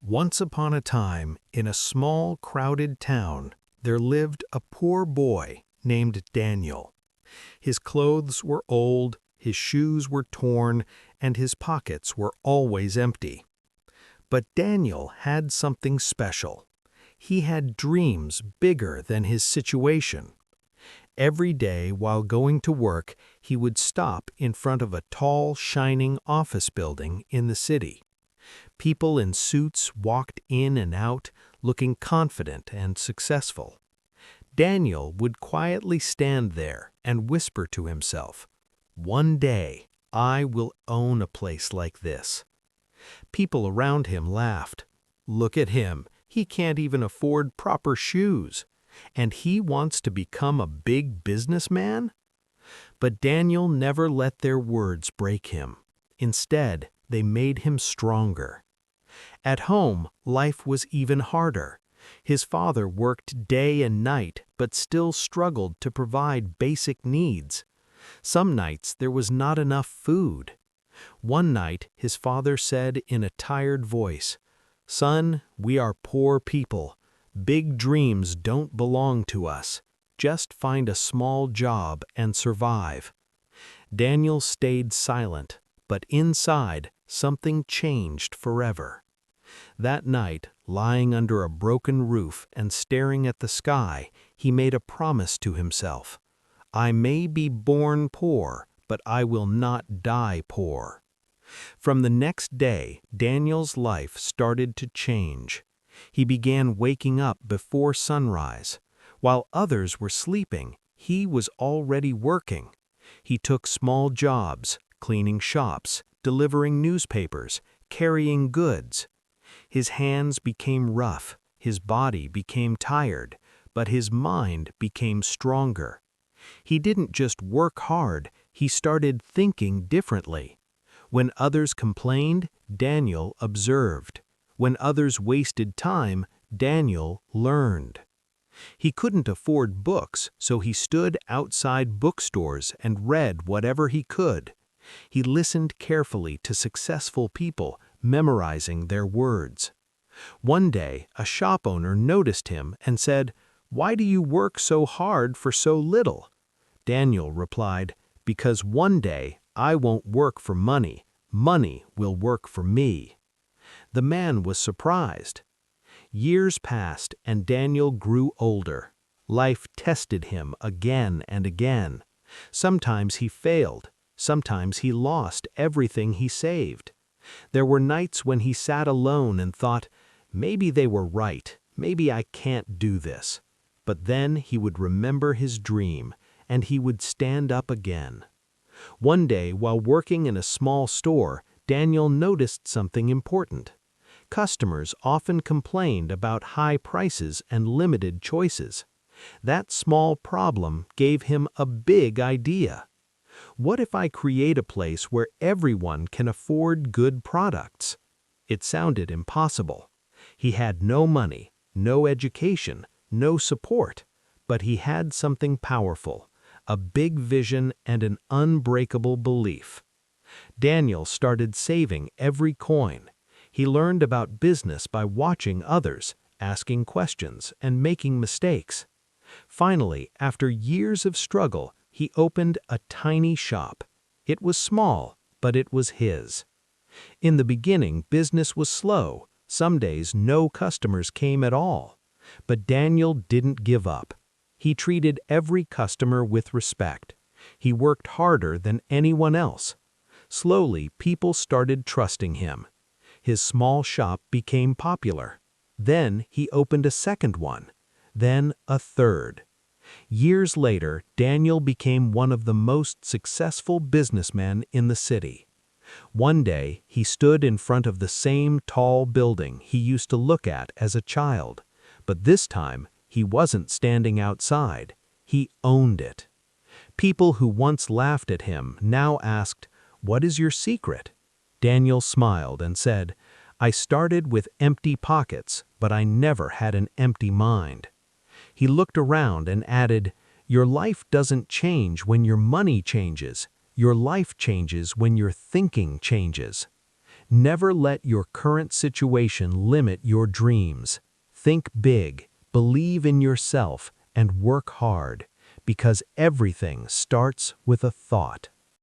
Once upon a time, in a small, crowded town, there lived a poor boy named Daniel. His clothes were old, his shoes were torn, and his pockets were always empty. But Daniel had something special. He had dreams bigger than his situation. Every day while going to work, he would stop in front of a tall, shining office building in the city. People in suits walked in and out, looking confident and successful. Daniel would quietly stand there and whisper to himself, "One day, I will own a place like this." People around him laughed. "Look at him, he can't even afford proper shoes. And he wants to become a big businessman?" But Daniel never let their words break him. Instead, they made him stronger. At home, life was even harder. His father worked day and night, but still struggled to provide basic needs. Some nights there was not enough food. One night, his father said in a tired voice, "Son, we are poor people. Big dreams don't belong to us. Just find a small job and survive." Daniel stayed silent, but inside, something changed forever. That night, lying under a broken roof and staring at the sky, he made a promise to himself. "I may be born poor, but I will not die poor." From the next day, Daniel's life started to change. He began waking up before sunrise. While others were sleeping, he was already working. He took small jobs, cleaning shops, delivering newspapers, carrying goods. His hands became rough, his body became tired, but his mind became stronger. He didn't just work hard, he started thinking differently. When others complained, Daniel observed. When others wasted time, Daniel learned. He couldn't afford books, so he stood outside bookstores and read whatever he could. He listened carefully to successful people, memorizing their words. One day, a shop owner noticed him and said, "Why do you work so hard for so little?" Daniel replied, "Because one day I won't work for money. Money will work for me." The man was surprised. Years passed and Daniel grew older. Life tested him again and again. Sometimes he failed. Sometimes he lost everything he saved. There were nights when he sat alone and thought, "Maybe they were right. Maybe I can't do this." But then he would remember his dream, and he would stand up again. One day, while working in a small store, Daniel noticed something important. Customers often complained about high prices and limited choices. That small problem gave him a big idea. What if I create a place where everyone can afford good products? It sounded impossible. He had no money, no education, no support, but he had something powerful, a big vision and an unbreakable belief. Daniel started saving every coin. He learned about business by watching others, asking questions, and making mistakes. Finally, after years of struggle, he opened a tiny shop. It was small, but it was his. In the beginning, business was slow. Some days, no customers came at all. But Daniel didn't give up. He treated every customer with respect. He worked harder than anyone else. Slowly, people started trusting him. His small shop became popular. Then he opened a second one. Then a third. Years later, Daniel became one of the most successful businessmen in the city. One day, he stood in front of the same tall building he used to look at as a child. But this time, he wasn't standing outside. He owned it. People who once laughed at him now asked, "What is your secret?" Daniel smiled and said, "I started with empty pockets, but I never had an empty mind." He looked around and added, "Your life doesn't change when your money changes. Your life changes when your thinking changes." Never let your current situation limit your dreams. Think big, believe in yourself, and work hard, because everything starts with a thought.